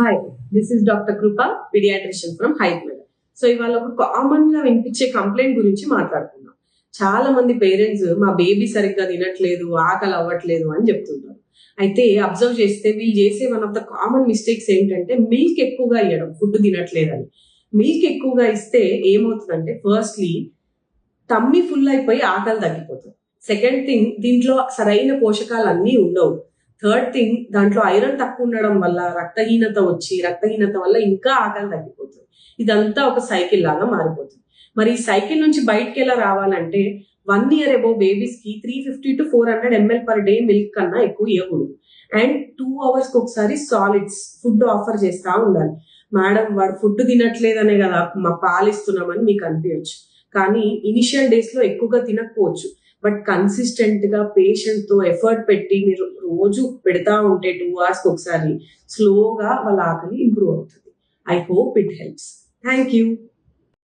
Hi, this is doctor Krupa, pediatrician from Hyderabad. So ఇవాళ ఒక common గా వినిపించే కంప్లైంట్ గురించి మాట్లాడుకుందాం. చాలా మంది పేరెంట్స్ మా బేబీ సరిగ్గా తినట్లేదు, ఆకలి అవ్వట్లేదు అని చెప్తుంటారు. అయితే అబ్జర్వ్ చేస్తే వీళ్ళు చేసే one of the common mistakes ఏంటంటే మిల్క్ ఎక్కువగా ఇవ్వడం, ఫుడ్ తినట్లేదని. మిల్క్ ఎక్కువగా ఇస్తే ఏమవుతుందంటే ఫస్ట్లీ టమ్మీ ఫుల్ అయిపోయి ఆకలి తగ్గిపోతుంది. సెకండ్ థింగ్, దీంట్లో సరైన పోషకాలు అన్నీ ఉండవు. థర్డ్ థింగ్, దాంట్లో ఐరన్ తక్కువ ఉండడం వల్ల రక్తహీనత వల్ల ఇంకా ఆకలి తగ్గిపోతుంది. ఇదంతా ఒక సైకిల్ లాగా మారిపోతుంది. మరి ఈ సైకిల్ నుంచి బయటకి ఎలా రావాలంటే 1 year అబోవ్ బేబీస్ కి 350 to 400 ml per day milk కన్నా ఎక్కువ ఇవ్వకూడదు. అండ్ 2 hours కి ఒకసారి సాలిడ్స్ ఫుడ్ ఆఫర్ చేస్తా ఉండాలి. మేడం, వాడు ఫుడ్ తినట్లేదనే కదా మా పాలిస్తున్నామని మీకు అనిపించచ్చు. కానీ ఇనిషియల్ డేస్ లో ఎక్కువగా తినకపోవచ్చు. బట్ కన్సిస్టెంట్ గా పేషెంట్ తో ఎఫర్ట్ పెట్టి మీరు రోజు పెడతా ఉంటే 2 hours ఒకసారి స్లోగా వాళ్ళ ఆకలి ఇంప్రూవ్ అవుతుంది. I hope it helps. Thank you.